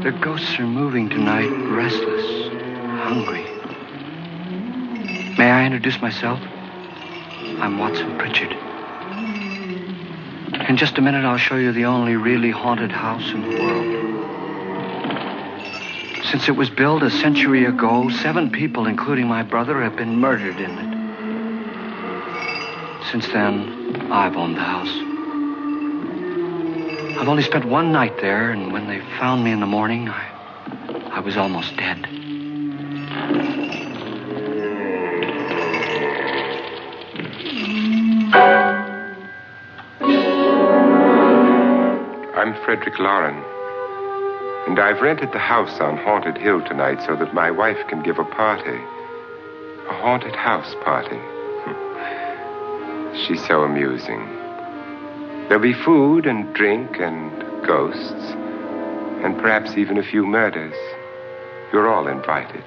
The ghosts are moving tonight, restless, hungry. May I introduce myself? I'm Watson Pritchard. In just a minute, I'll show you the only really haunted house in the world. Since it was built a century ago, 7 people, including my brother, have been murdered in it. Since then, I've owned the house. I've only spent one night there, and when they found me in the morning, I was almost dead. I'm Frederick Loren, and I've rented the house on Haunted Hill tonight so that my wife can give a party. A haunted house party. She's so amusing. There'll be food and drink and ghosts, and perhaps even a few murders. You're all invited.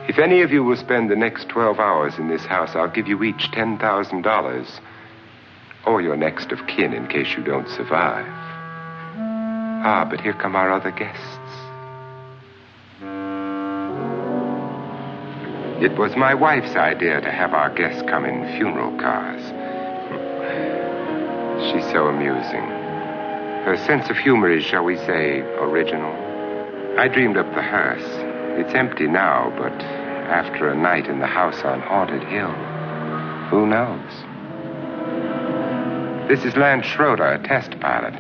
If any of you will spend the next 12 hours in this house, I'll give you each $10,000. Or your next of kin in case you don't survive. Ah, but here come our other guests. It was my wife's idea to have our guests come in funeral cars. She's so amusing. Her sense of humor is, shall we say, original. I dreamed up the hearse. It's empty now, but after a night in the house on Haunted Hill, who knows? This is Lance Schroeder, a test pilot,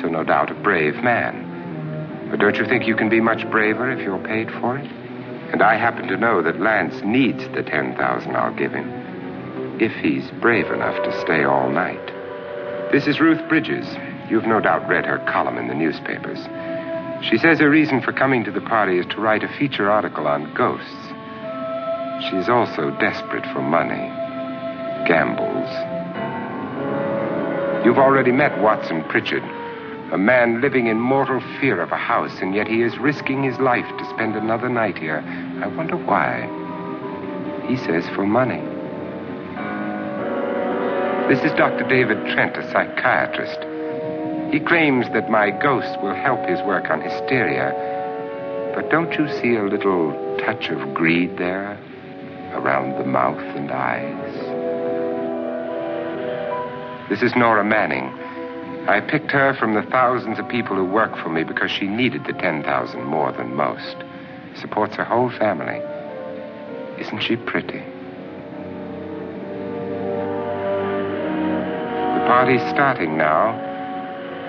so no doubt a brave man. But don't you think you can be much braver if you're paid for it? And I happen to know that Lance needs the $10,000 I'll give him, if he's brave enough to stay all night. This is Ruth Bridges. You've no doubt read her column in the newspapers. She says her reason for coming to the party is to write a feature article on ghosts. She's also desperate for money. Gambles. You've already met Watson Pritchard, a man living in mortal fear of a house, and yet he is risking his life to spend another night here. I wonder why. He says for money. This is Dr. David Trent, a psychiatrist. He claims that my ghost will help his work on hysteria. But don't you see a little touch of greed there around the mouth and eyes? This is Nora Manning. I picked her from the thousands of people who work for me because she needed the $10,000 more than most. Supports her whole family. Isn't she pretty? The party's starting now,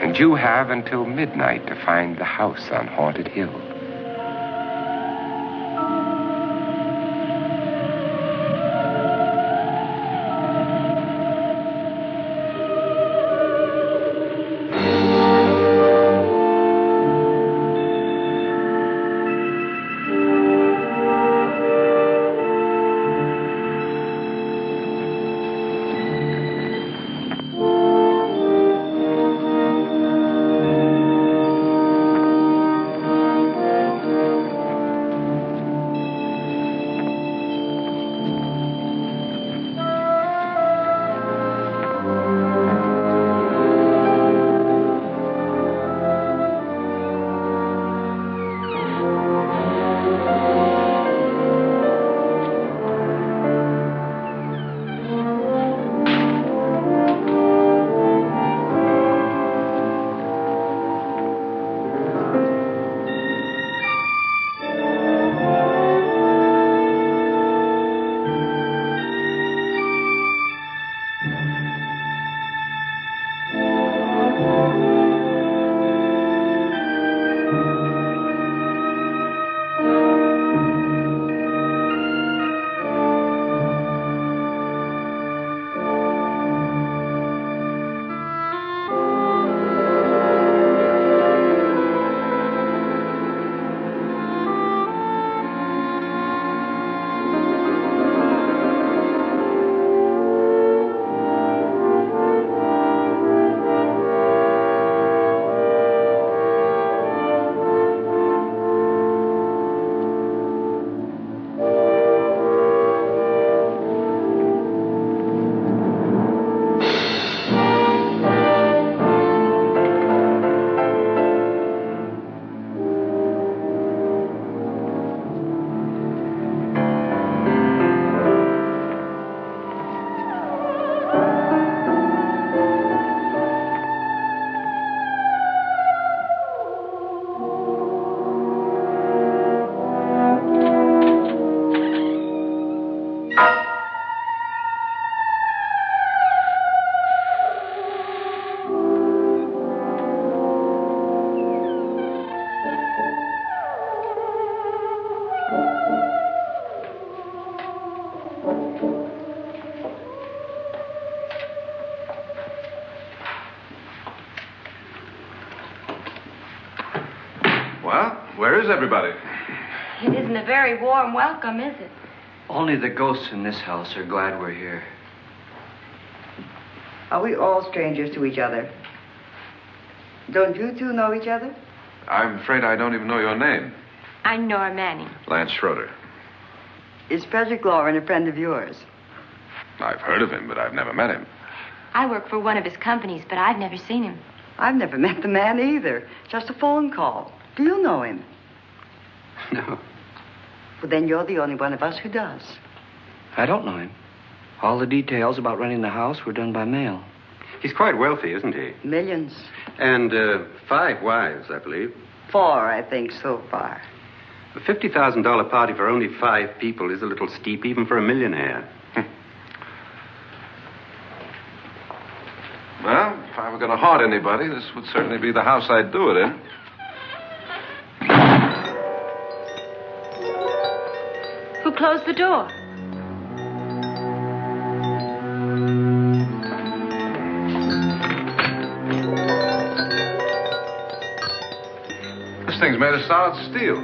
and you have until midnight to find the house on Haunted Hill. Well, where is everybody? It isn't a very warm welcome, is it? Only the ghosts in this house are glad we're here. Are we all strangers to each other? Don't you two know each other? I'm afraid I don't even know your name. I'm Nora Manning. Lance Schroeder. Is Frederick Loren a friend of yours? I've heard of him, but I've never met him. I work for one of his companies, but I've never seen him. I've never met the man either. Just a phone call. Do you know him? No, Well, then you're the only one of us who does. I don't know him. All the details about renting the house were done by mail. He's quite wealthy, isn't he? Millions. And 5 wives, I believe. 4, I think, so far. A $50,000 party for only 5 people is a little steep, even for a millionaire. Well, if I were going to haunt anybody, this would certainly be the house I'd do it in. Who closed the door? This thing's made of solid steel.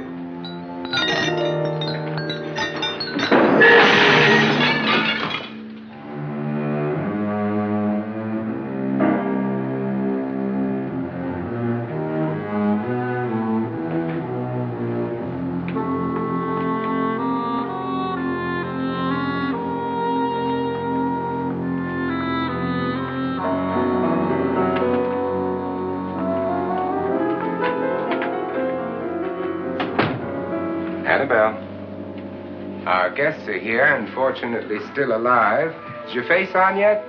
Annabelle. Our guests are here, unfortunately still alive. Is your face on yet?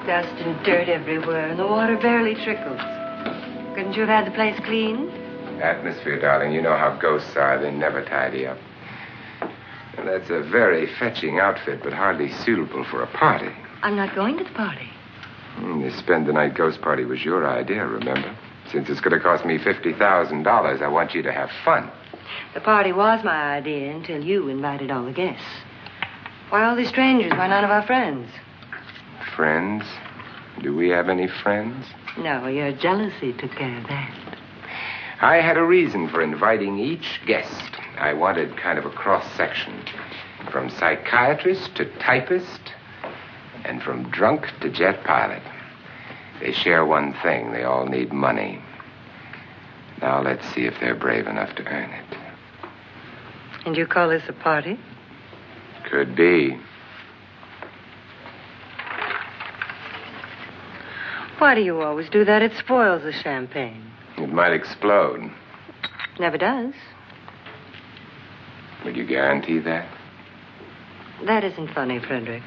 Dust and dirt everywhere, and the water barely trickles. Couldn't you have had the place cleaned? Atmosphere, darling. You know how ghosts are. They never tidy up. And that's a very fetching outfit, but hardly suitable for a party. I'm not going to the party. The spend-the-night ghost party was your idea, remember? Since it's going to cost me $50,000, I want you to have fun. The party was my idea until you invited all the guests. Why all these strangers? Why none of our friends? Friends? Do we have any friends? No, your jealousy took care of that. I had a reason for inviting each guest. I wanted kind of a cross-section. From psychiatrist to typist, and from drunk to jet pilot. They share one thing. They all need money. Now let's see if they're brave enough to earn it. And you call this a party? Could be. Why do you always do that? It spoils the champagne. It might explode. Never does. Will you guarantee that? That isn't funny, Frederick.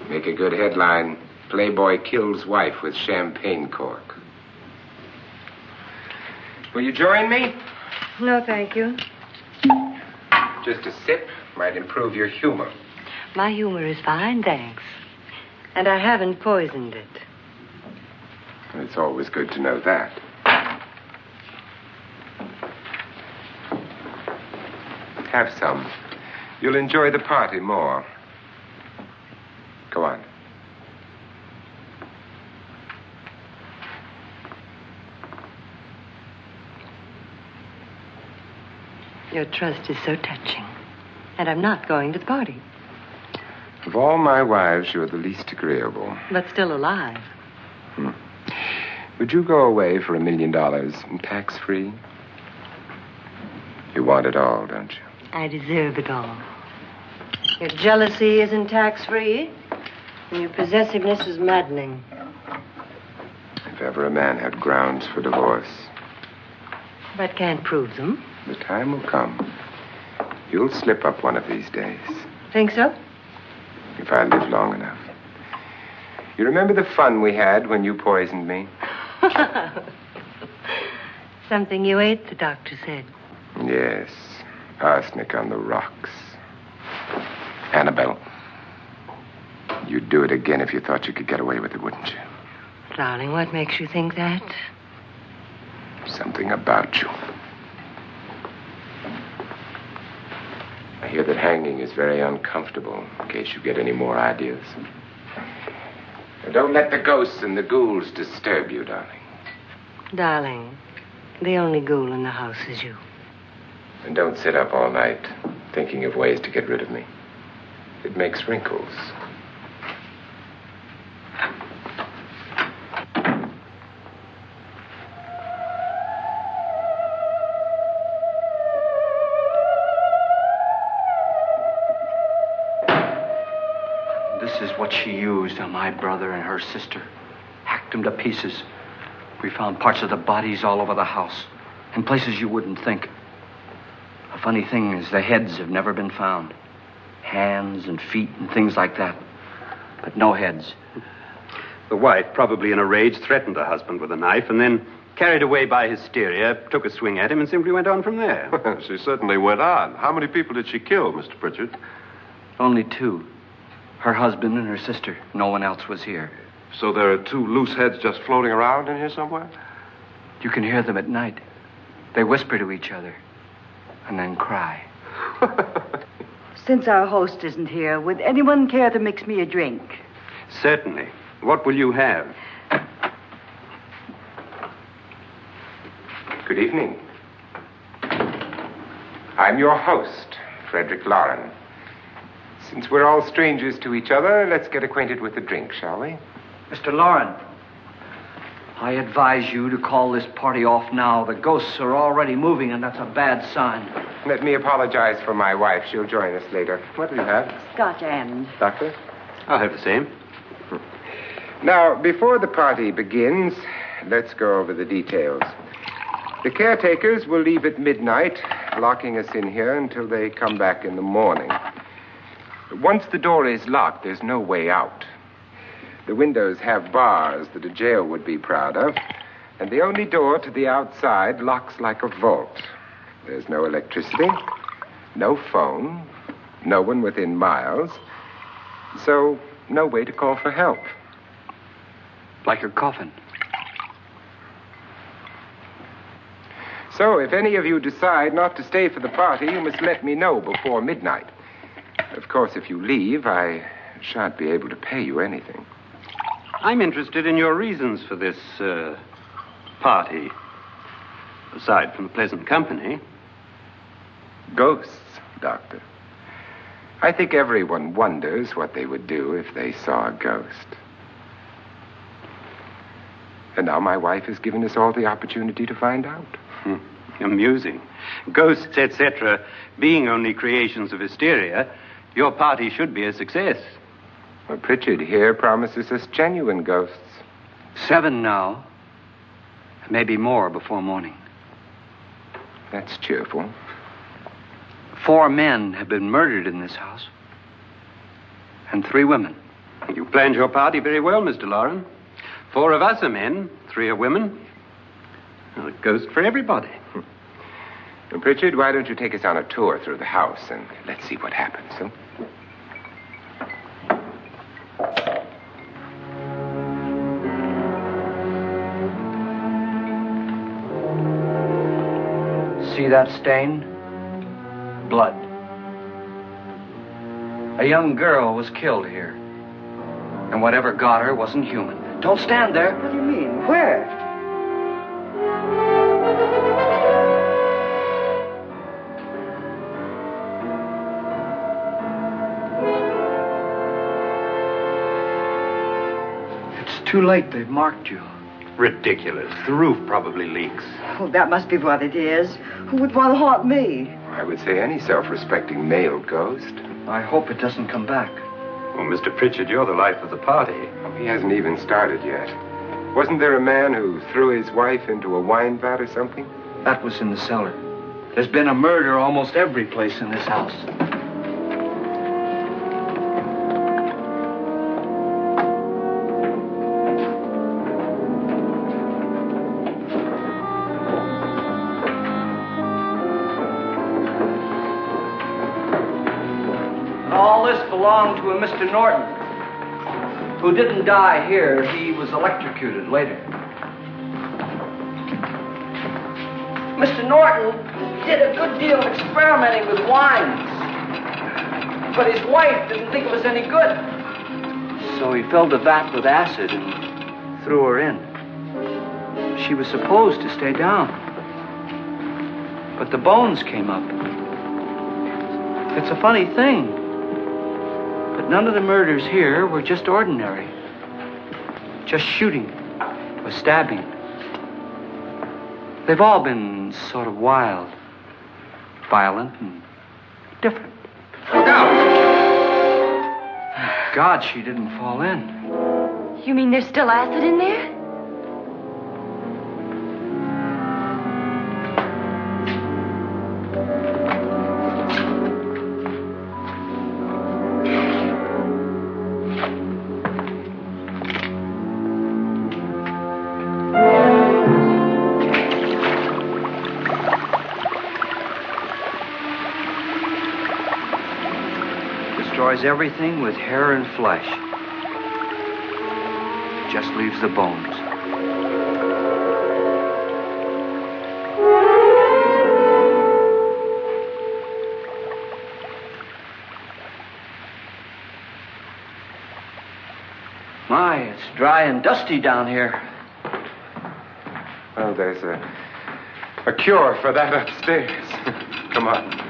Make a good headline. Playboy kills wife with champagne cork. Will you join me? No, thank you. Just a sip might improve your humor. My humor is fine, thanks. And I haven't poisoned it. It's always good to know that. Have some. You'll enjoy the party more. Go on. Your trust is so touching. And I'm not going to the party. Of all my wives, you're the least agreeable. But still alive. Would you go away for $1 million and tax-free? You want it all, don't you? I deserve it all. Your jealousy isn't tax-free, and your possessiveness is maddening. If ever a man had grounds for divorce, But can't prove them. the time will come. You'll slip up one of these days, Think so? if I live long enough. You remember the fun we had when you poisoned me? Something you ate, the doctor said. Yes, arsenic on the rocks. Annabelle, you'd do it again if you thought you could get away with it, wouldn't you? Darling, what makes you think that? Something about you. I hear that hanging is very uncomfortable, in case you get any more ideas. Now, don't let the ghosts and the ghouls disturb you, darling. Darling, the only ghoul in the house is you. And don't sit up all night thinking of ways to get rid of me. It makes wrinkles. This is what she used on my brother and her sister. Hacked them to pieces. We found parts of the bodies all over the house, in places you wouldn't think. The funny thing is the heads have never been found. Hands and feet and things like that. But no heads. The wife, probably in a rage, threatened her husband with a knife and then, carried away by hysteria, took a swing at him and simply went on from there. She certainly went on. How many people did she kill, Mr. Pritchard? Only two. Her husband and her sister. No one else was here. So there are two loose heads just floating around in here somewhere? You can hear them at night. They whisper to each other and then cry. Since our host isn't here, would anyone care to mix me a drink? Certainly. What will you have? Good evening. I'm your host, Frederick Loren. Since we're all strangers to each other, let's get acquainted with a drink, shall we? Mr. Loren, I advise you to call this party off now. The ghosts are already moving, and that's a bad sign. Let me apologize for my wife. She'll join us later. What do you have? Scotch and. Doctor? I'll have the same. Now, before the party begins, let's go over the details. The caretakers will leave at midnight, locking us in here until they come back in the morning. Once the door is locked, there's no way out. The windows have bars that a jail would be proud of, and the only door to the outside locks like a vault. There's no electricity, no phone, no one within miles, so no way to call for help. Like a coffin. So if any of you decide not to stay for the party, you must let me know before midnight. Of course, if you leave, I shan't be able to pay you anything. I'm interested in your reasons for this, party. Aside from the pleasant company. Ghosts, Doctor. I think everyone wonders what they would do if they saw a ghost. And now my wife has given us all the opportunity to find out. Amusing. Ghosts, etc., being only creations of hysteria, your party should be a success. Well, Pritchard here promises us genuine ghosts. 7 now. Maybe more before morning. That's cheerful. 4 men have been murdered in this house. And 3 women. You planned your party very well, Mr. Loren. 4 of us are men, 3 are women. Well, a ghost for everybody. Well, Pritchard, why don't you take us on a tour through the house and let's see what happens, huh? See that stain? Blood. A young girl was killed here. And whatever got her wasn't human. Don't stand there. What do you mean? Where? It's too late. They've marked you. Ridiculous. The roof probably leaks. Oh, that must be what it is. Who would want to haunt me? I would say any self-respecting male ghost. I hope it doesn't come back. Well, Mr. Pritchard, you're the life of the party. Oh, he hasn't even started yet. Wasn't there a man who threw his wife into a wine vat or something? That was in the cellar. There's been a murder almost every place in this house. All this belonged to a Mr. Norton, who didn't die here. He was electrocuted later. Mr. Norton did a good deal of experimenting with wines, but his wife didn't think it was any good. So he filled the vat with acid and threw her in. she was supposed to stay down. But the bones came up. It's a funny thing, but none of the murders here were just ordinary. Just shooting or stabbing. They've all been sort of wild, violent, and different. Look out! Thank God she didn't fall in. You mean there's still acid in there? Destroys everything with hair and flesh. Just leaves the bones. My, it's dry and dusty down here. Well, there's a cure for that upstairs. Come on.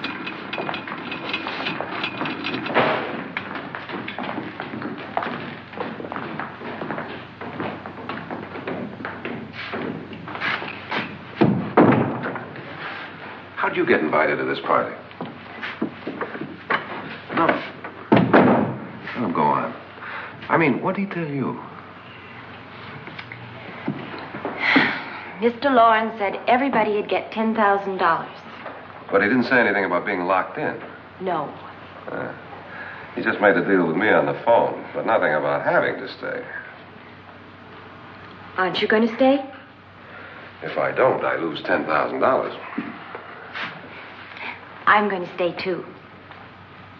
How'd you get invited to this party? No. Oh, go on. I mean, what'd he tell you? Mr. Loren said everybody'd get $10,000. But he didn't say anything about being locked in. No. He just made a deal with me on the phone, but nothing about having to stay. Aren't you going to stay? If I don't, I lose $10,000. I'm going to stay, too.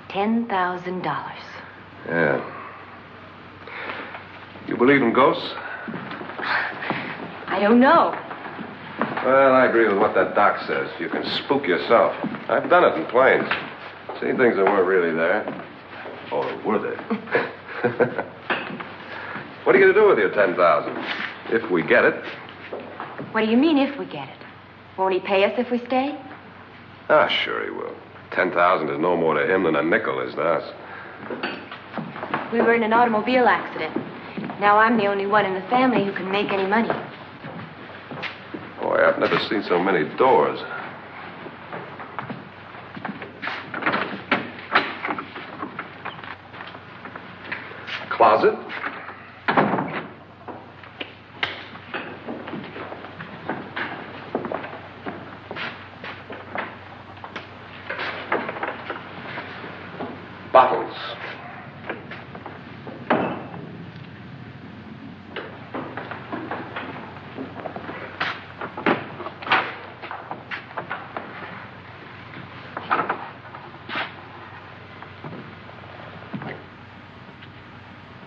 $10,000. Yeah. You believe in ghosts? I don't know. Well, I agree with what that doc says. You can spook yourself. I've done it in planes. Seen things that weren't really there. Or were they? What are you going to do with your $10,000? If we get it. What do you mean, if we get it? Won't he pay us if we stay? Ah, sure he will. 10,000 is no more to him than a nickel is to us. We were in an automobile accident. Now I'm the only one in the family who can make any money. Boy, I've never seen so many doors. Closet. Bottles.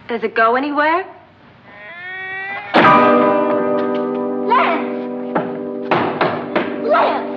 Does it go anywhere? Lance! Lance!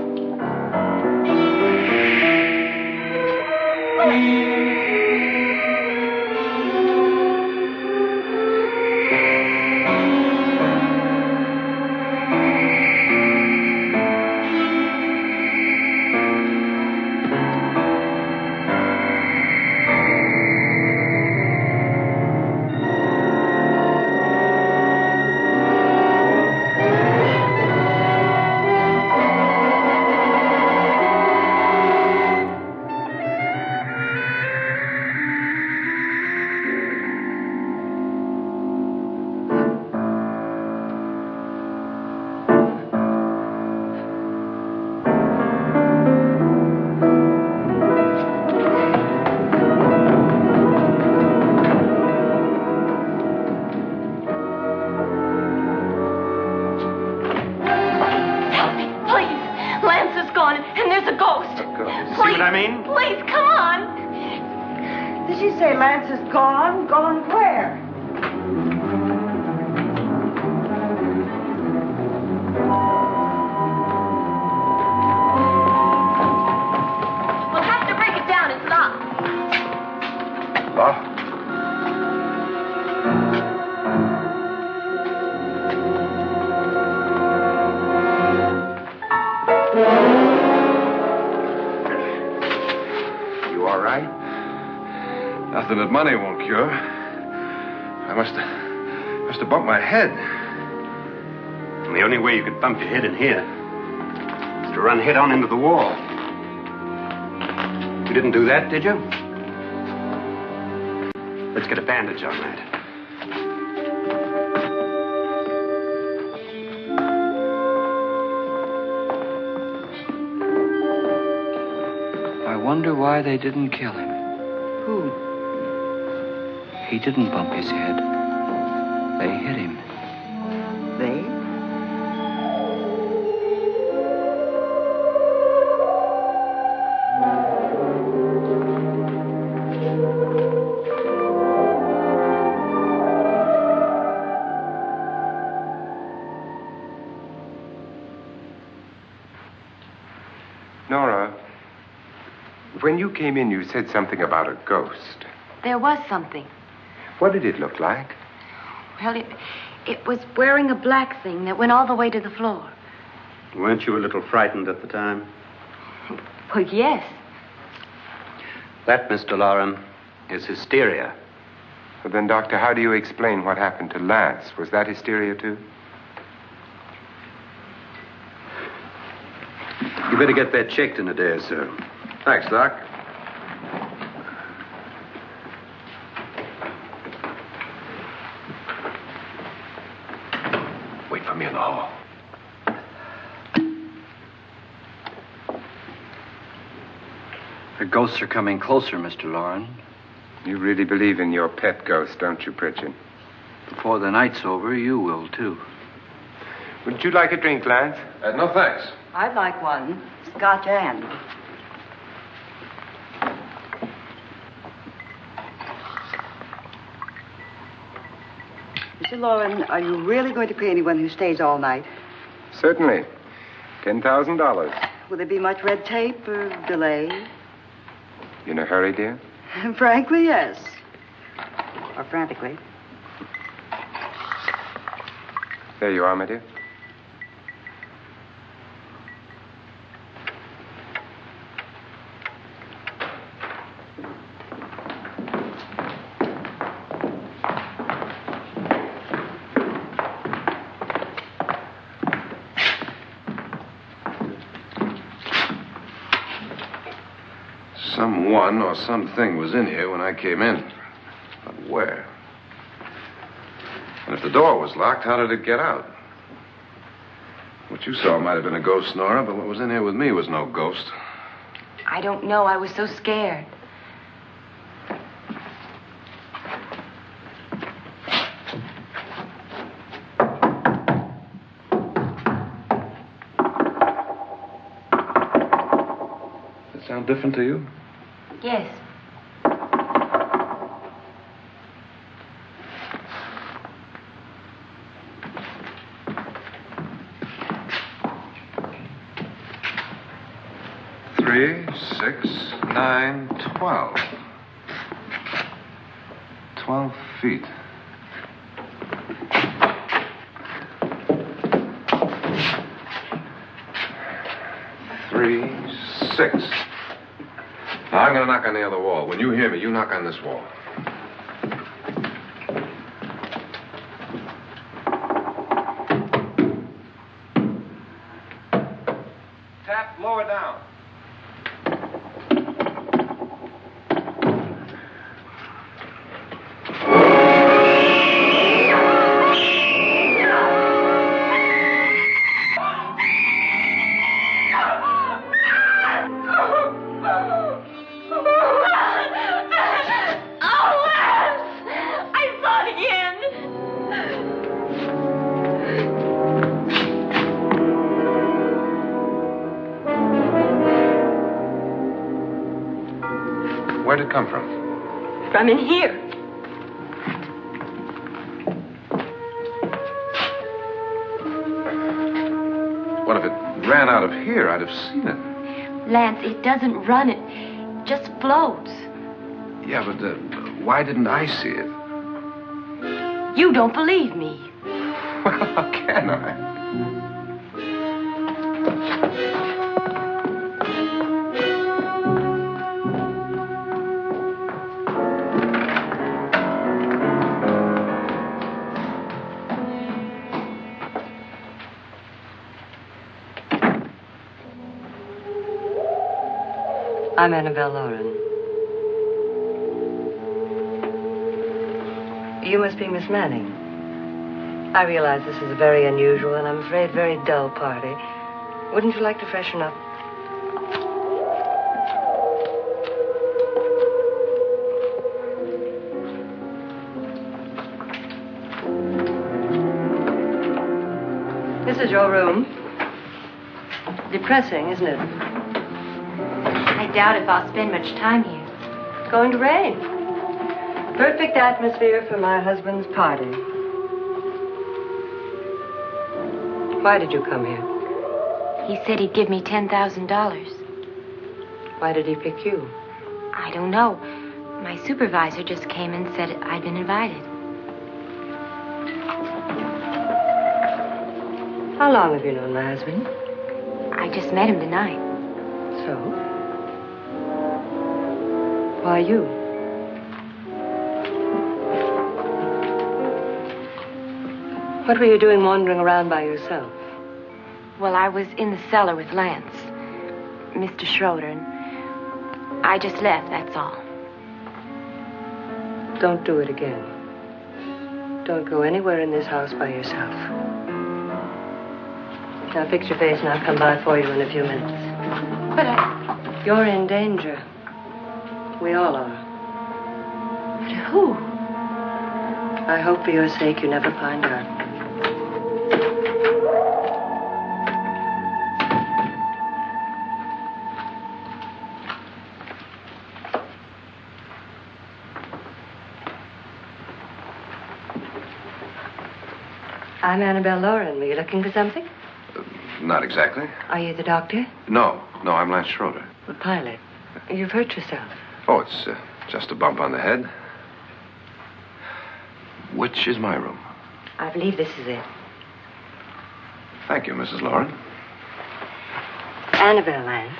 Did she say Lance is gone? Gone where? We'll have to break it down. It's locked. Locked? something that money won't cure. I must have bumped my head. And the only way you could bump your head in here is to run head on into the wall. You didn't do that, did you? Let's get a bandage on that. I wonder why they didn't kill him. Who? He didn't bump his head. They hit him. They? Nora, when you came in, you said something about a ghost. There was something. What did it look like? Well, it was wearing a black thing that went all the way to the floor. Weren't you a little frightened at the time? Well, yes. That, Mr. Loren, is hysteria. Well, then, Doctor, how do you explain what happened to Lance? Was that hysteria, too? You better get that checked in a day or so. Thanks, Doc. Wait for me in the hall. The ghosts are coming closer, Mr. Loren. You really believe in your pet ghost, don't you, Pritchard? Before the night's over, you will, too. Would you like a drink, Lance? No, thanks. I'd like one. Scotch and. Mr. Loren, are you really going to pay anyone who stays all night? Certainly. $10,000. Will there be much red tape or delay? You in a hurry, dear? Frankly, yes. Or frantically. There you are, my dear. Someone or something was in here when I came in. But where? And if the door was locked, how did it get out? What you saw might have been a ghost, Nora, but what was in here with me was no ghost. I don't know. I was so scared. Does it sound different to you? Yes. Three, 6, 9, 12. 12 feet. Three, 6. Now, I'm going to knock on the other wall. When you hear me, you knock on this wall. Tap lower down. Where'd it come from? From in here. What if it ran out of here? I'd have seen it. Lance, it doesn't run. It just floats. Yeah, but why didn't I see it? You don't believe me. Well, how can I? I'm Annabelle Loren. You must be Miss Manning. I realize this is a very unusual and I'm afraid very dull party. Wouldn't you like to freshen up? This is your room. Depressing, isn't it? I doubt if I'll spend much time here. It's going to rain. Perfect atmosphere for my husband's party. Why did you come here? He said he'd give me $10,000. Why did he pick you? I don't know. My supervisor just came and said I'd been invited. How long have you known my husband? I just met him tonight. So? Why you? What were you doing wandering around by yourself? Well, I was in the cellar with Lance, Mr. Schroeder, and I just left, that's all. Don't do it again. Don't go anywhere in this house by yourself. Now fix your face and I'll come by for you in a few minutes. But You're in danger. We all are. But who? I hope for your sake you never find out. I'm Annabelle Loren. Were you looking for something? Not exactly. Are you the doctor? No, I'm Lance Schroeder. The pilot. You've hurt yourself. Oh, it's just a bump on the head. Which is my room? I believe this is it. Thank you, Mrs. Loren. Annabelle Lance.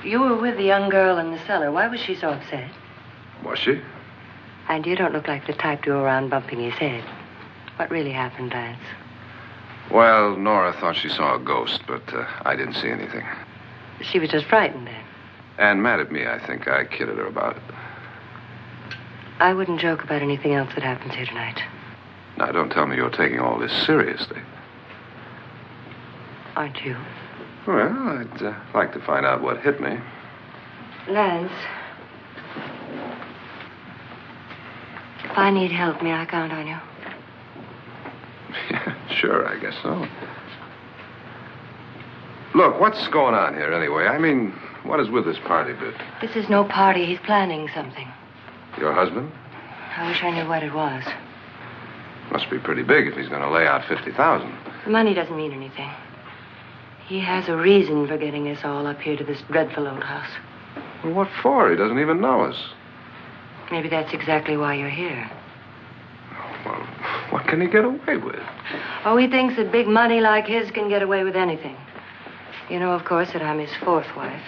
You were with the young girl in the cellar. Why was she so upset? Was she? And you don't look like the type to go around bumping his head. What really happened, Lance? Well, Nora thought she saw a ghost, but I didn't see anything. She was just frightened then. And mad at me, I think. I kidded her about it. I wouldn't joke about anything else that happens here tonight. Now, don't tell me you're taking all this seriously. Aren't you? Well, I'd like to find out what hit me. Lance. If I need help, may I count on you? Yeah, sure, I guess so. Look, what's going on here anyway? I mean, what is with this party bit? This is no party. He's planning something. Your husband? I wish I knew what it was. Must be pretty big if he's going to lay out $50,000. The money doesn't mean anything. He has a reason for getting us all up here to this dreadful old house. Well, what for? He doesn't even know us. Maybe that's exactly why you're here. Well, what can he get away with? Oh, he thinks that big money like his can get away with anything. You know, of course, that I'm his fourth wife.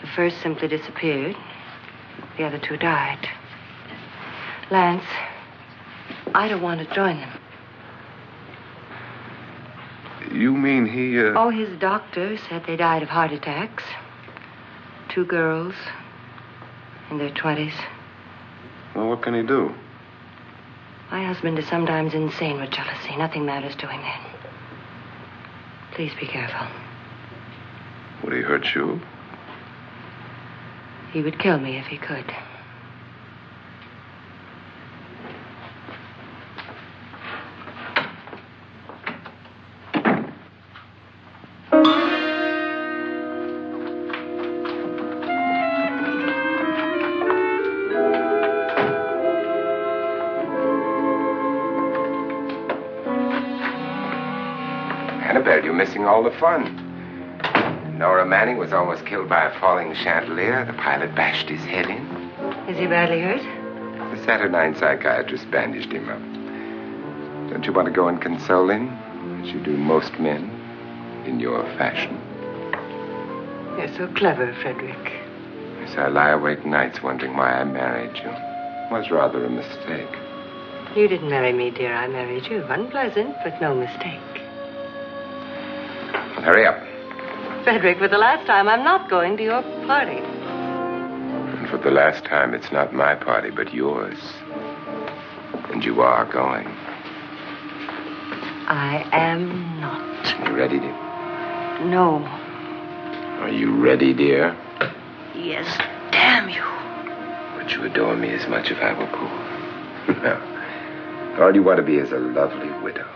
The first simply disappeared. The other two died. Lance, I don't want to join them. You mean he, Oh, his doctor said they died of heart attacks. 2 girls in their 20s. Well, what can he do? My husband is sometimes insane with jealousy. Nothing matters to him then. Please be careful. Would he hurt you? He would kill me if he could. Annabelle, you're missing all the fun. Nora Manning was almost killed by a falling chandelier. The pilot bashed his head in. Is he badly hurt? The Saturnine psychiatrist bandaged him up. Don't you want to go and console him, as you do most men, in your fashion? You're so clever, Frederick. Yes, I lie awake nights wondering why I married you. was rather a mistake. You didn't marry me, dear. I married you. Unpleasant, but no mistake. Well, hurry up. Frederick, for the last time, I'm not going to your party. And for the last time, it's not my party, but yours. And you are going. I am not. You ready, dear? No. Are you ready, dear? Yes, damn you. Would you adore me as much if I were poor? No. All you want to be is a lovely widow.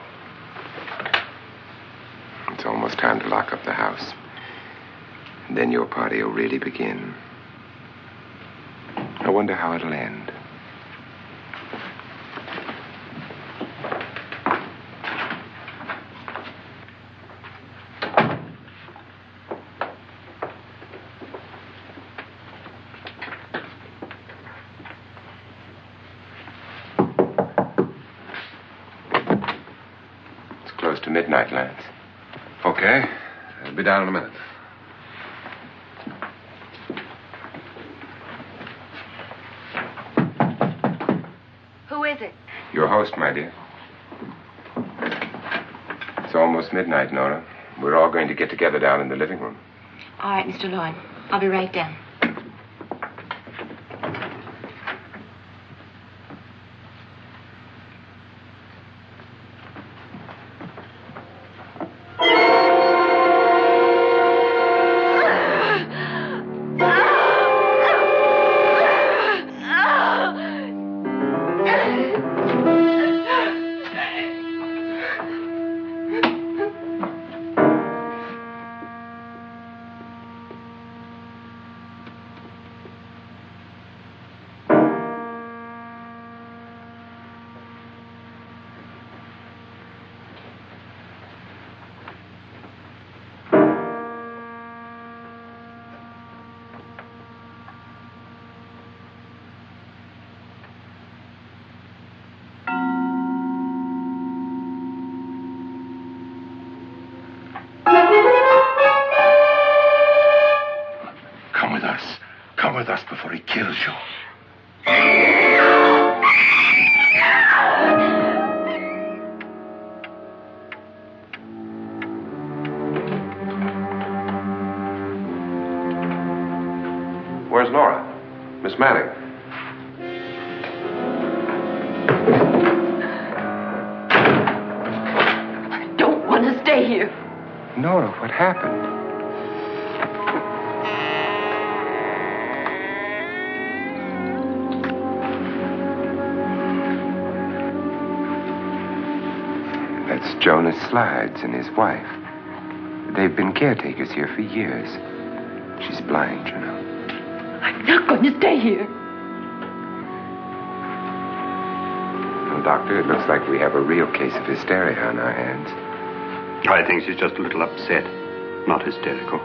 It's almost time to lock up the house. And then your party will really begin. I wonder how it'll end. Close to midnight, Lance. Okay. I'll be down in a minute. Who is it? Your host, my dear. It's almost midnight, Nora. We're all going to get together down in the living room. All right, Mr. Loren. I'll be right down. Come with us before he kills you. Where's Nora? Miss Manning. I don't want to stay here. Nora, what happened? That's Jonas Slides and his wife. They've been caretakers here for years. She's blind, you know. I'm not going to stay here. Well, Doctor, it looks like we have a real case of hysteria on our hands. I think she's just a little upset, not hysterical.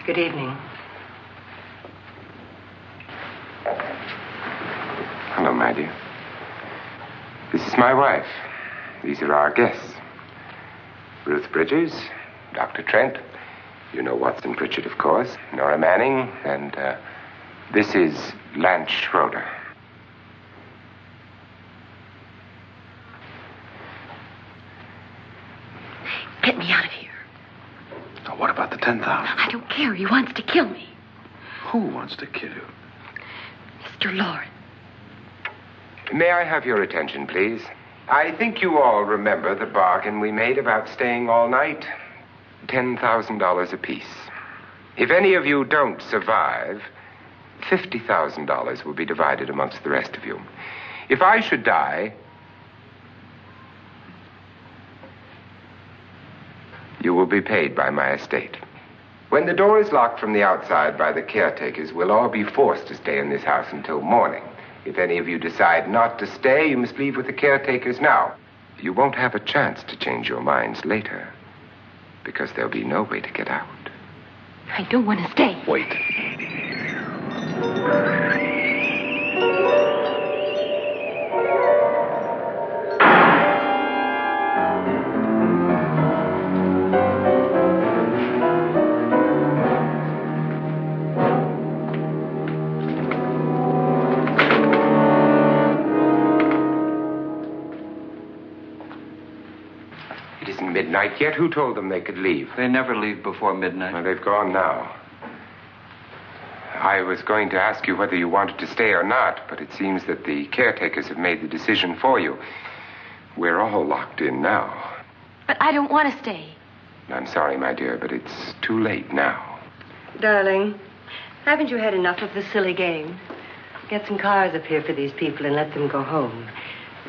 Good evening. Hello, my dear. This is my wife. These are our guests. Ruth Bridges, Dr. Trent. You know Watson Pritchard, of course. Nora Manning, and this is Lance Schroeder. Get me out of here. Now, what about the 10,000? I don't care. He wants to kill me. Who wants to kill you? Mr. Loren. May I have your attention, please? I think you all remember the bargain we made about staying all night. $10,000 apiece. If any of you don't survive, $50,000 will be divided amongst the rest of you. If I should die, you will be paid by my estate. When the door is locked from the outside by the caretakers, we'll all be forced to stay in this house until morning. If any of you decide not to stay, you must leave with the caretakers now. You won't have a chance to change your minds later, because there'll be no way to get out. I don't want to stay. Wait. midnight yet. Who told them they could leave? They never leave before midnight. Well, they've gone now. I was going to ask you whether you wanted to stay or not, but it seems that the caretakers have made the decision for you. We're all locked in now. But I don't want to stay. I'm sorry, my dear, but it's too late now. Darling, haven't you had enough of the silly game? Get some cars up here for these people and let them go home.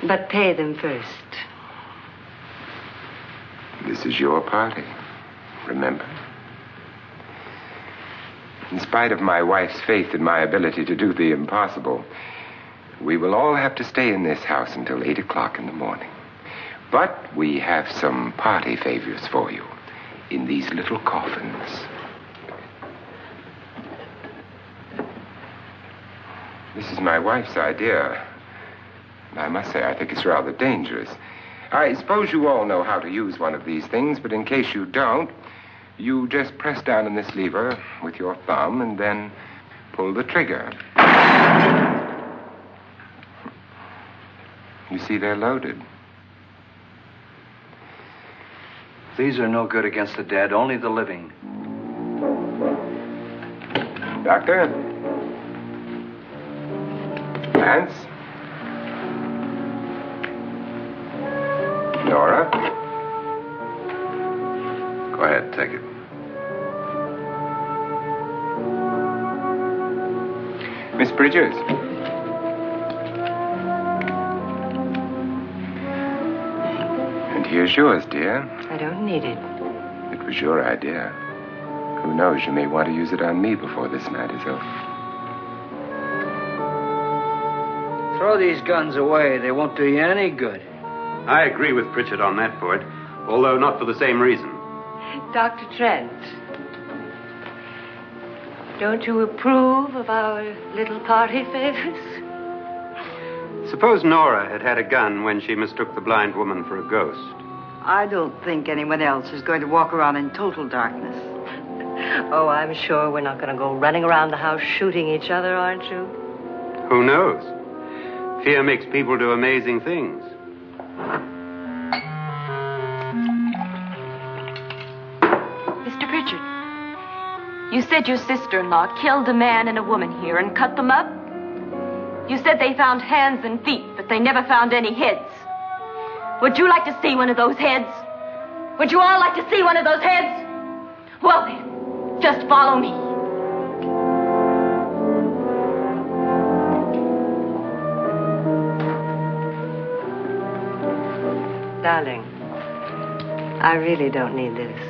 But pay them first. This is your party, remember? In spite of my wife's faith in my ability to do the impossible, we will all have to stay in this house until 8 o'clock in the morning. But we have some party favors for you in these little coffins. This is my wife's idea. And I must say, I think it's rather dangerous. I suppose you all know how to use one of these things, but in case you don't, you just press down on this lever with your thumb and then pull the trigger. You see, they're loaded. These are no good against the dead, only the living. Doctor? Lance? Nora? Go ahead, take it. Miss Bridges? And here's yours, dear. I don't need it. It was your idea. Who knows, you may want to use it on me before this night is over. Throw these guns away. They won't do you any good. I agree with Pritchard on that point, although not for the same reason. Dr. Trent, don't you approve of our little party favors? Suppose Nora had had a gun when she mistook the blind woman for a ghost. I don't think anyone else is going to walk around in total darkness. Oh, I'm sure we're not going to go running around the house shooting each other, aren't you? Who knows? Fear makes people do amazing things. Mr. Pritchard, you said your sister-in-law killed a man and a woman here and cut them up? You said they found hands and feet, but they never found any heads. Would you like to see one of those heads? Would you all like to see one of those heads? Well then, just follow me. Darling, I really don't need this.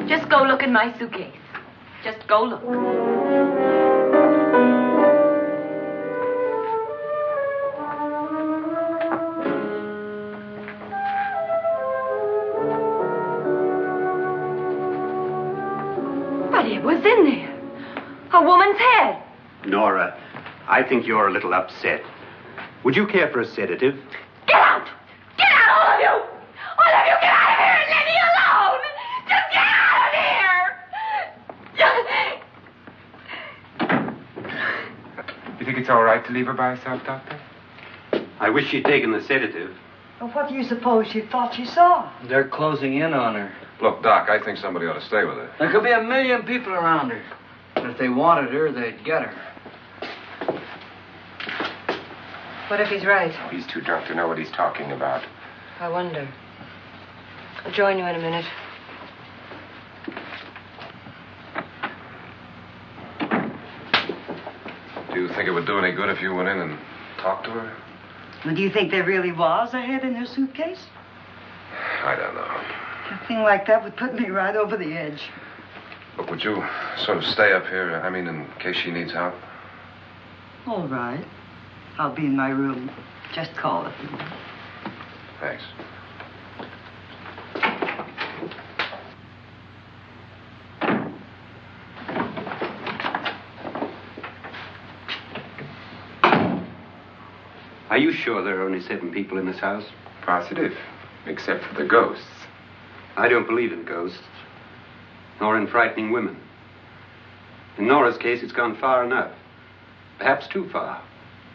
Just go look in my suitcase. Just go look. But it was in there. A woman's head. Nora, I think you're a little upset. Would you care for a sedative? Get out! Get out, all of you! All of you, get out of here and leave me alone! Just get out of here! You think it's all right to leave her by herself, Doctor? I wish she'd taken the sedative. Well, what do you suppose she thought she saw? They're closing in on her. Look, Doc, I think somebody ought to stay with her. There could be 1 million people around her. But if they wanted her, they'd get her. What if he's right? He's too drunk to know what he's talking about. I wonder. I'll join you in a minute. Do you think it would do any good if you went in and talked to her? Well, do you think there really was a head in her suitcase? I don't know. A thing like that would put me right over the edge. Look, would you sort of stay up here, in case she needs help? All right. I'll be in my room. Just call if you want. Thanks. Are you sure there are only 7 people in this house? Positive, except for the ghosts. I don't believe in ghosts, nor in frightening women. In Nora's case, it's gone far enough. Perhaps too far.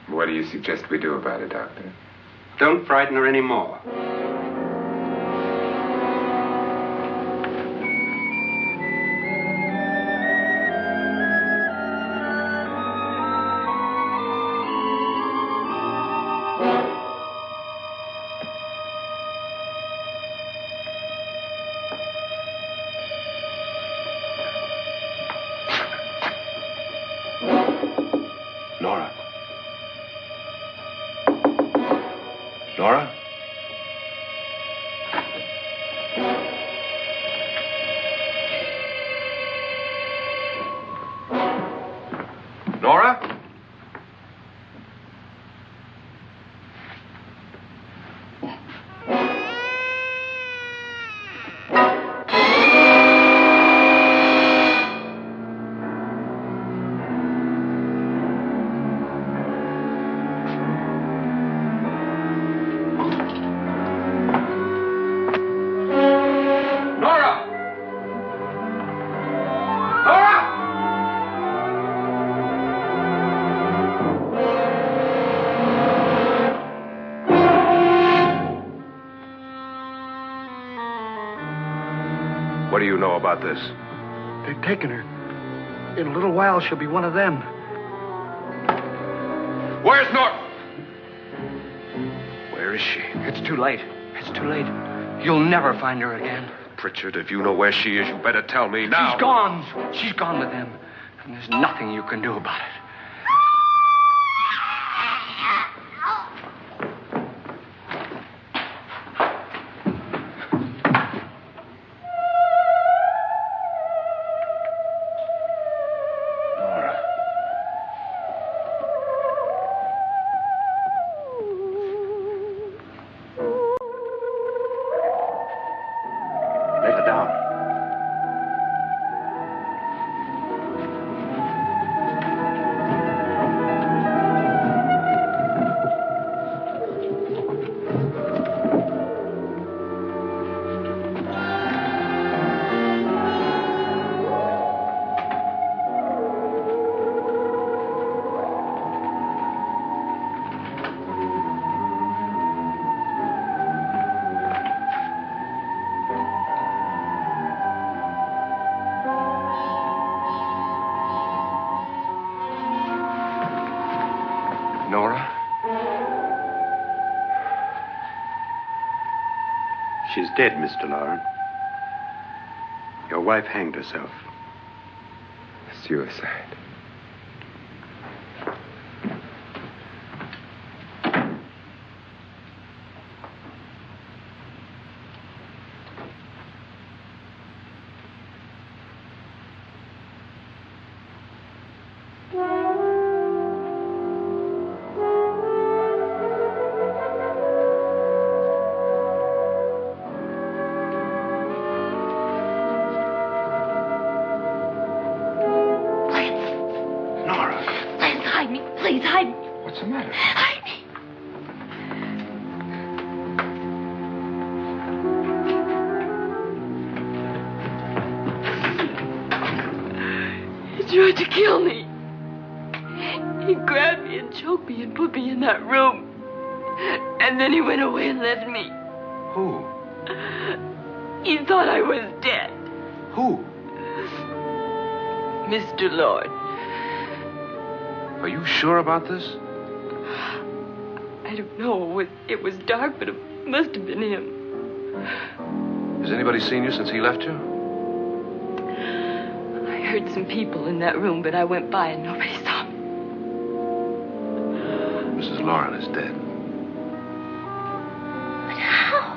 What do you suggest we do about it, Doctor? Don't frighten her anymore. Nora? Nora? Nora? What do you know about this? They've taken her. In a little while, she'll be one of them. Where's Nora? Where is she? It's too late. It's too late. You'll never find her again. Pritchard, if you know where she is, you better tell me now. She's gone. She's gone with them. And there's nothing you can do about it. Let her down. Nora? She's dead, Mr. Loren. Your wife hanged herself. Suicide. Hide me. Please, hide me. What's the matter? Hide me. He tried to kill me. He grabbed me and choked me and put me in that room. And then he went away and left me. Who? He thought I was dead. Who? Mr. Lord. Are you sure about this? I don't know. It was dark, but it must have been him. Has anybody seen you since he left you? I heard some people in that room, but I went by and nobody saw me. Mrs. Loren is dead. But how?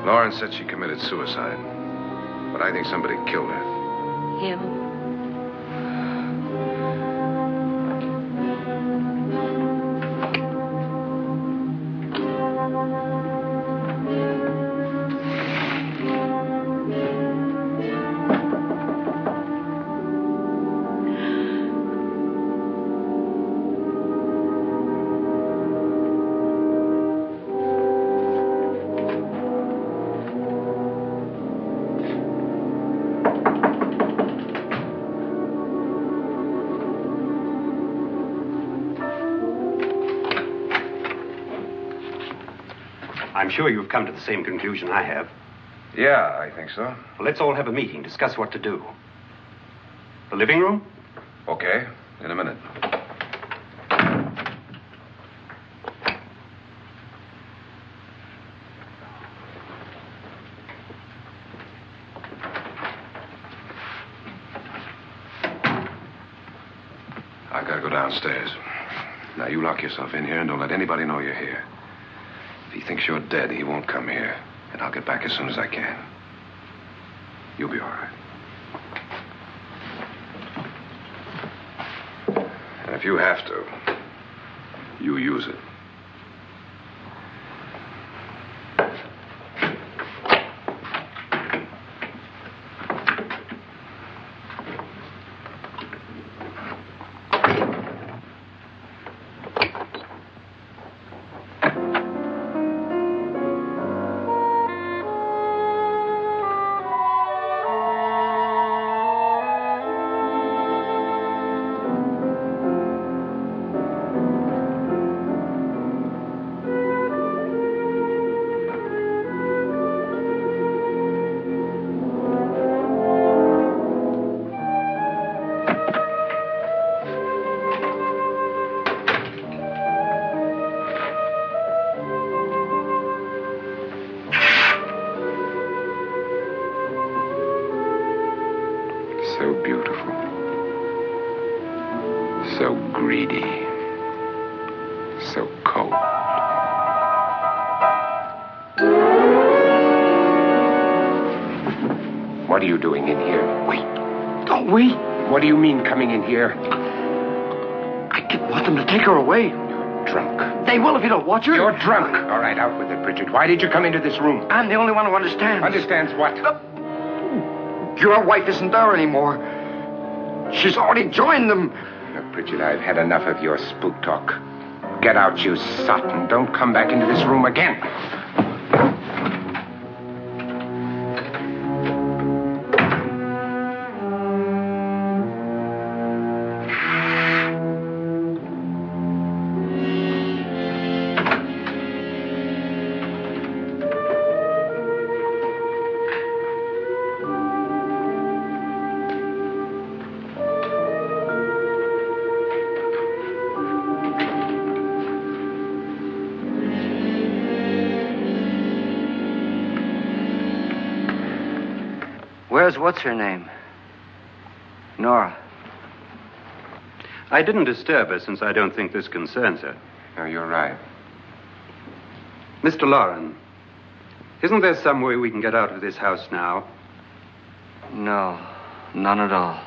Loren said she committed suicide, but I think somebody killed her. Him? I'm sure you've come to the same conclusion I have. Yeah, I think so. Well, let's all have a meeting, discuss what to do. The living room? Okay, in a minute. I gotta go downstairs. Now, you lock yourself in here and don't let anybody know you're here. If he thinks you're dead, he won't come here. And I'll get back as soon as I can. You'll be all right. And if you have to, you use it. So beautiful. So greedy. So cold. What are you doing in here? Wait. Don't wait. What do you mean coming in here? I didn't want them to take her away. You're drunk. They will if you don't watch her. You're drunk. All right, out with it, Bridget. Why did you come into this room? I'm the only one who understands. Understands what? Your wife isn't there anymore. She's already joined them. Look, Bridget, I've had enough of your spook talk. Get out, you sot, and don't come back into this room again. Where's what's-her-name? Nora. I didn't disturb her since I don't think this concerns her. No, you're right. Mr. Loren, isn't there some way we can get out of this house now? No, none at all.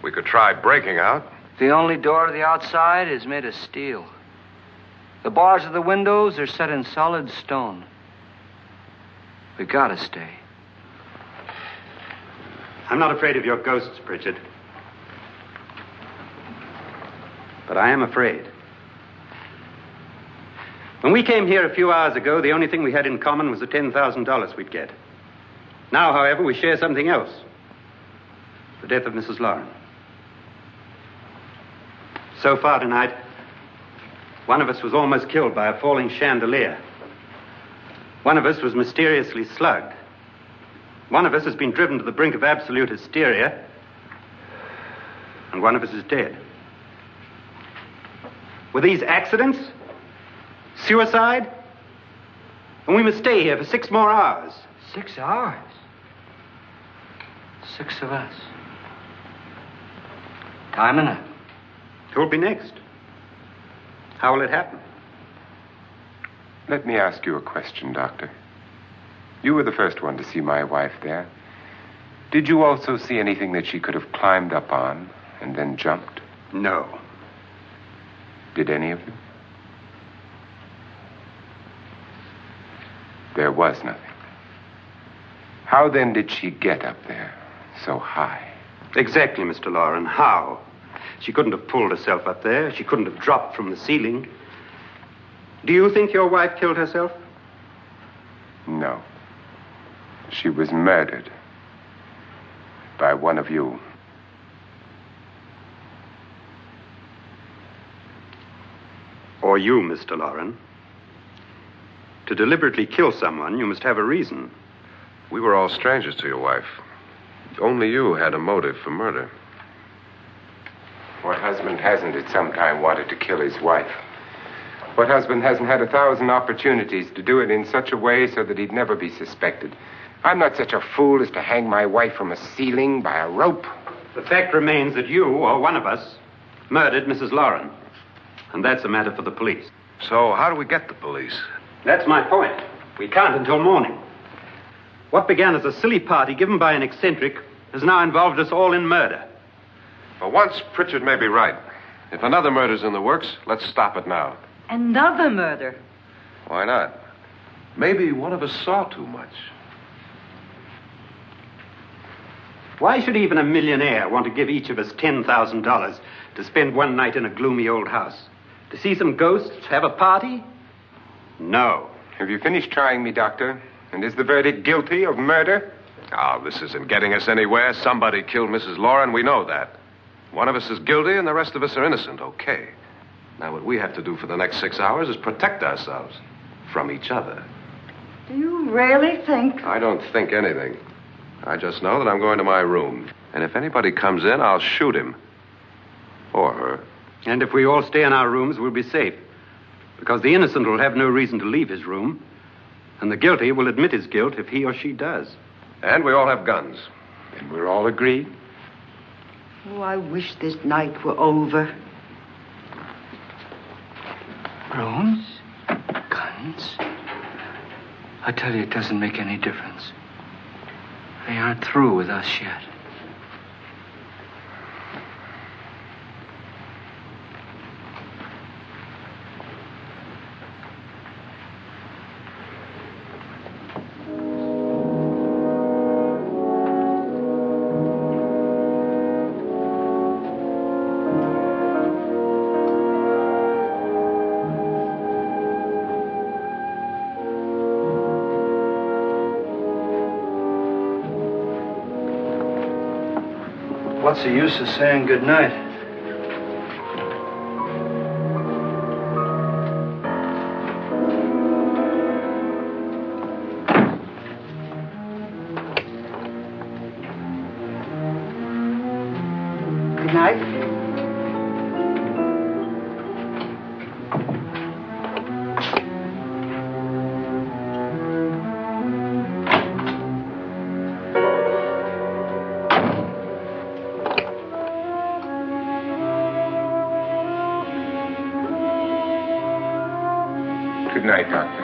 We could try breaking out. The only door to the outside is made of steel. The bars of the windows are set in solid stone. We gotta stay. I'm not afraid of your ghosts, Bridget. But I am afraid. When we came here a few hours ago, the only thing we had in common was the $10,000 we'd get. Now, however, we share something else. The death of Mrs. Loren. So far tonight, one of us was almost killed by a falling chandelier. One of us was mysteriously slugged. One of us has been driven to the brink of absolute hysteria, and one of us is dead. Were these accidents? Suicide? And we must stay here for 6 more hours. 6 hours? 6 of us. Time enough. Who'll be next? How will it happen? Let me ask you a question, Doctor. You were the first one to see my wife there. Did you also see anything that she could have climbed up on and then jumped? No. Did any of you? There was nothing. How then did she get up there so high? Exactly, Mr. Loren. How? She couldn't have pulled herself up there. She couldn't have dropped from the ceiling. Do you think your wife killed herself? No. She was murdered by one of you. Or you, Mr. Loren. To deliberately kill someone, you must have a reason. We were all strangers to your wife. Only you had a motive for murder. What husband hasn't at some time wanted to kill his wife? What husband hasn't had 1,000 opportunities to do it in such a way so that he'd never be suspected? I'm not such a fool as to hang my wife from a ceiling by a rope. The fact remains that you, or one of us, murdered Mrs. Loren. And that's a matter for the police. So how do we get the police? That's my point. We can't until morning. What began as a silly party given by an eccentric has now involved us all in murder. For once, Pritchard may be right. If another murder's in the works, let's stop it now. Another murder? Why not? Maybe one of us saw too much. Why should even a millionaire want to give each of us $10,000 to spend one night in a gloomy old house? To see some ghosts, have a party? No. Have you finished trying me, Doctor? And is the verdict guilty of murder? Oh, this isn't getting us anywhere. Somebody killed Mrs. Loren. We know that. One of us is guilty and the rest of us are innocent. Okay. Now, what we have to do for the next 6 hours is protect ourselves from each other. Do you really think? I don't think anything. I just know that I'm going to my room. And if anybody comes in, I'll shoot him. Or her. And if we all stay in our rooms, we'll be safe. Because the innocent will have no reason to leave his room. And the guilty will admit his guilt if he or she does. And we all have guns. And we're all agreed? Oh, I wish this night were over. Rooms? Guns? I tell you, it doesn't make any difference. They aren't through with us yet. What's the use of saying goodnight? Good night. Good night, Doctor.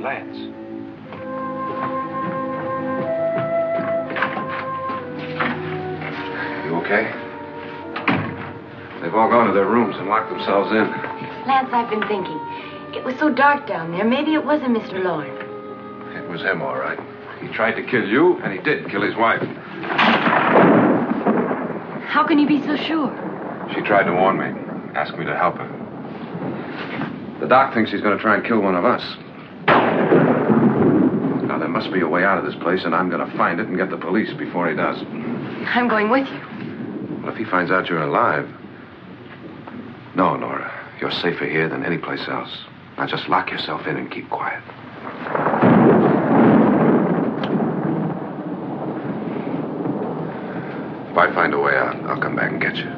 Lance. You okay? They've all gone to their rooms and locked themselves in. Lance, I've been thinking. It was so dark down there. Maybe it wasn't Mr. Loren. It was him, all right. He tried to kill you, and he did kill his wife. How can you be so sure? She tried to warn me, asked me to help her. The doc thinks he's going to try and kill one of us. Now, there must be a way out of this place, and I'm going to find it and get the police before he does. I'm going with you. Well, if he finds out you're alive... No, Nora. You're safer here than any place else. Now, just lock yourself in and keep quiet. If I find a way out, I'll come back and get you.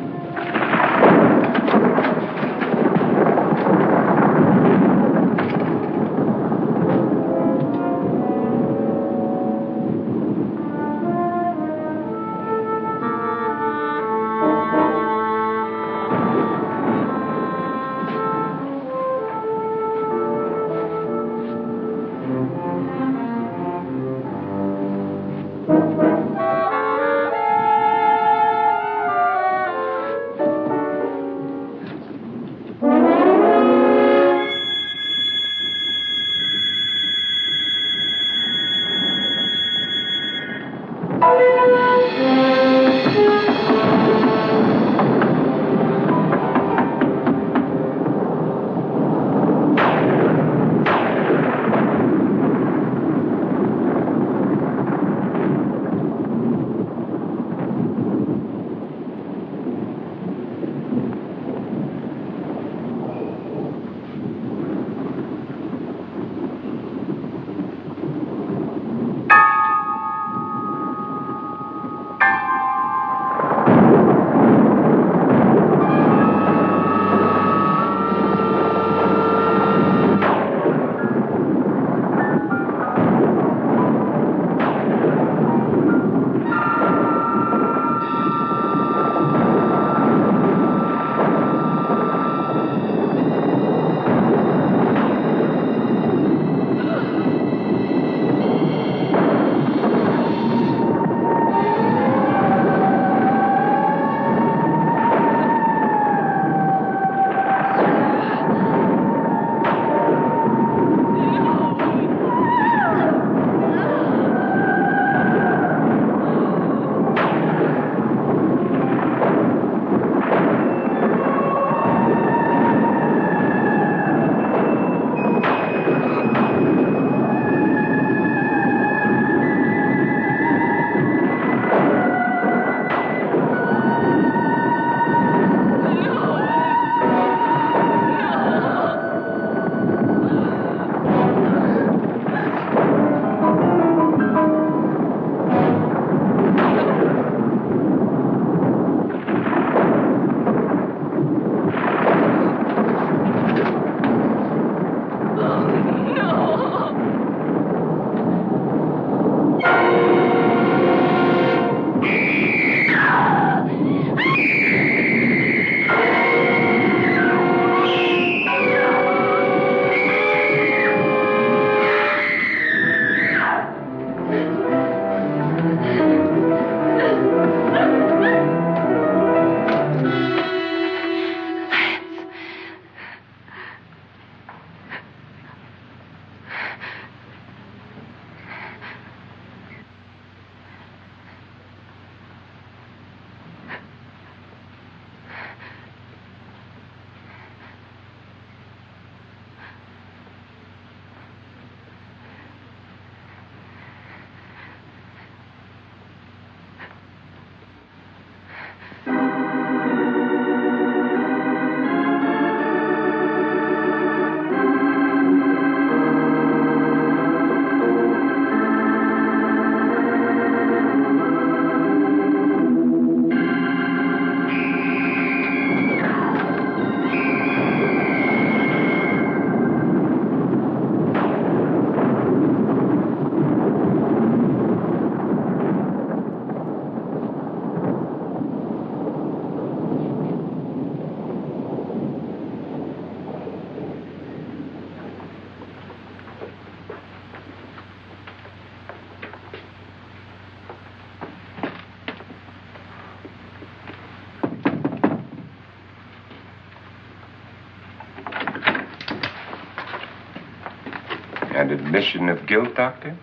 And admission of guilt, Doctor?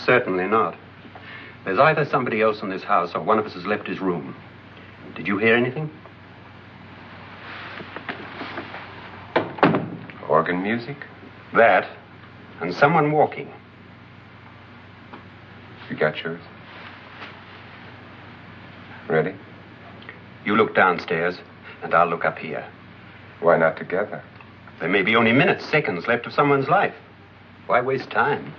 Certainly not. There's either somebody else in this house or one of us has left his room. Did you hear anything? Organ music? That, and someone walking. You got yours? Ready? You look downstairs, and I'll look up here. Why not together? There may be only minutes, seconds left of someone's life. Why waste time?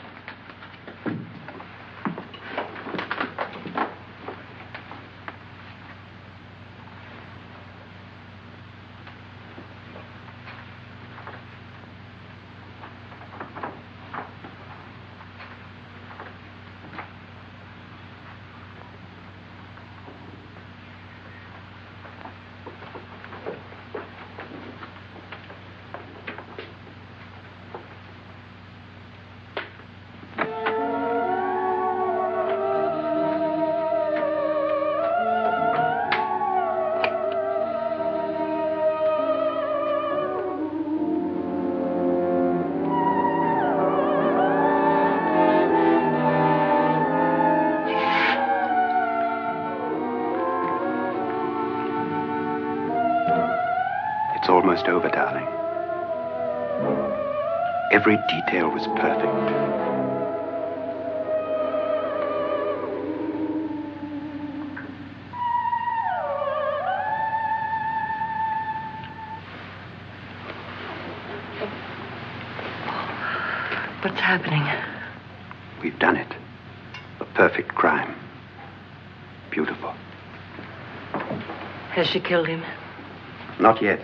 It's almost over, darling. Every detail was perfect. What's happening? We've done it. A perfect crime. Beautiful. Has she killed him? Not yet.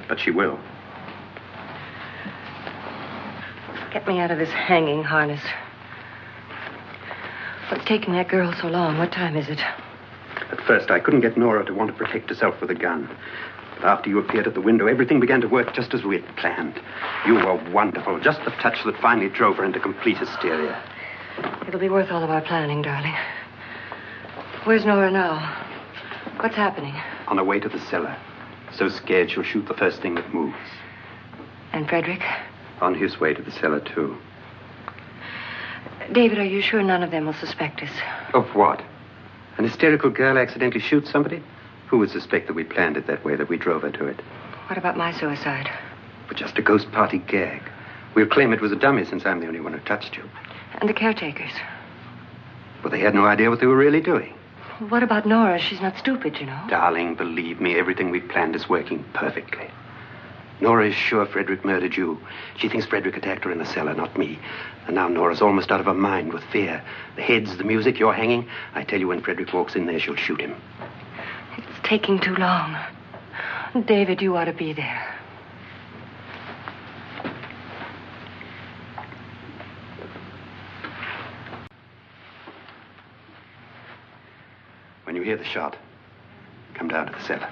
But she will. Get me out of this hanging harness. What's taking that girl so long? What time is it? At first, I couldn't get Nora to want to protect herself with a gun. But after you appeared at the window, everything began to work just as we had planned. You were wonderful. Just the touch that finally drove her into complete hysteria. It'll be worth all of our planning, darling. Where's Nora now? What's happening? On her way to the cellar. So scared she'll shoot the first thing that moves. And Frederick? On his way to the cellar, too. David, are you sure none of them will suspect us? Of what? An hysterical girl accidentally shoots somebody? Who would suspect that we planned it that way, that we drove her to it? What about my suicide? But just a ghost party gag. We'll claim it was a dummy since I'm the only one who touched you. And the caretakers? But they had no idea what they were really doing. What about Nora? She's not stupid, you know. Darling, believe me, everything we planned is working perfectly. Nora is sure Frederick murdered you. She thinks Frederick attacked her in the cellar, not me. And now Nora's almost out of her mind with fear. The heads, the music, you're hanging. I tell you, when Frederick walks in there, she'll shoot him. It's taking too long. David, you ought to be there. When you hear the shot, come down to the cellar.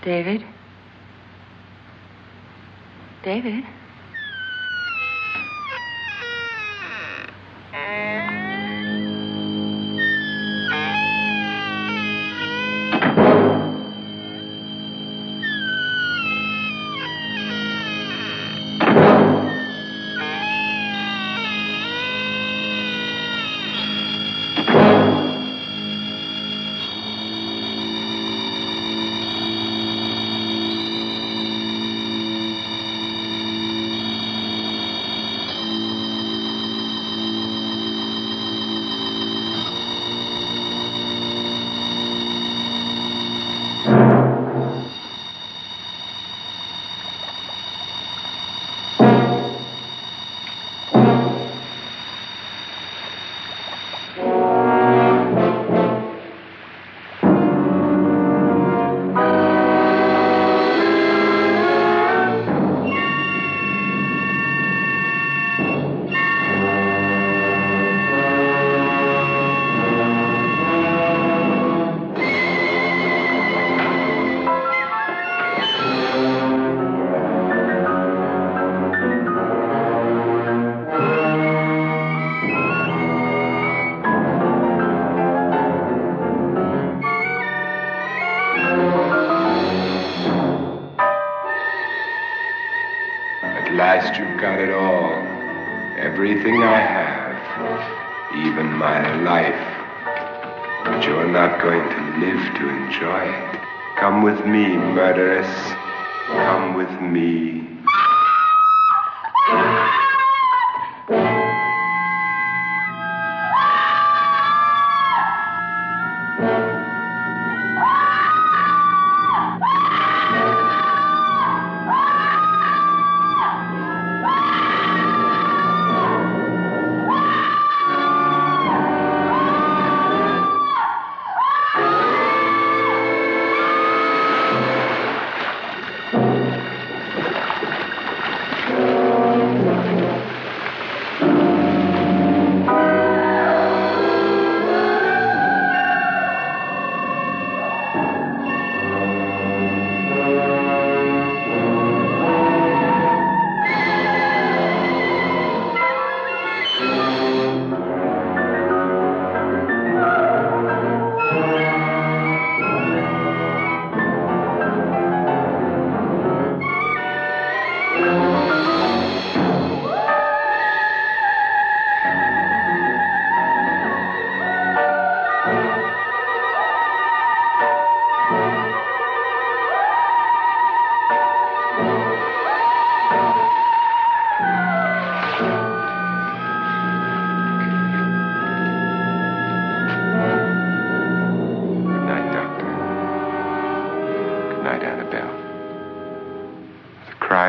David? David? At last you've got it all. Everything I have. Even my life. But you're not going to live to enjoy it. Come with me, murderess. Come with me.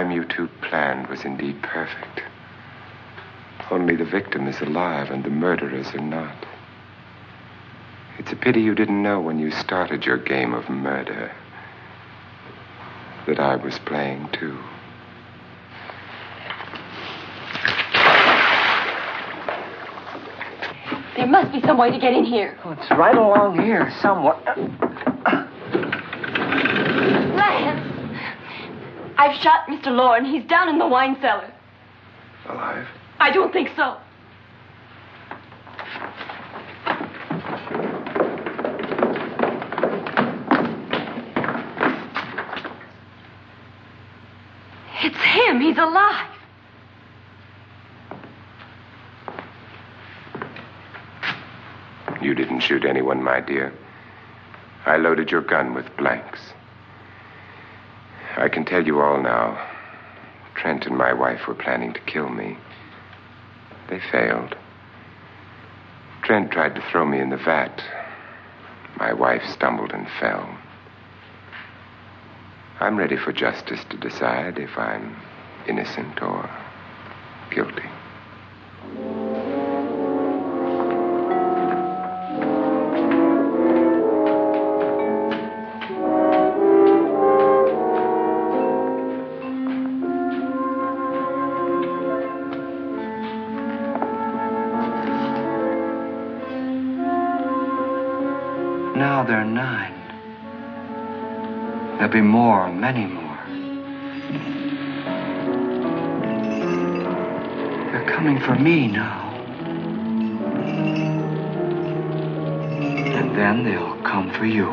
You two planned was indeed perfect. Only the victim is alive and the murderers are not. It's a pity you didn't know when you started your game of murder that I was playing too. There must be some way to get in here. Oh, it's right along here somewhere. Lance! I've shot Mr. Loren. He's down in the wine cellar. Alive? I don't think so. It's him. He's alive. You didn't shoot anyone, my dear. I loaded your gun with blanks. I can tell you all now. Trent and my wife were planning to kill me. They failed. Trent tried to throw me in the vat. My wife stumbled and fell. I'm ready for justice to decide if I'm innocent or guilty. there are 9. There'll be more, many more. They're coming for me now. And then they'll come for you.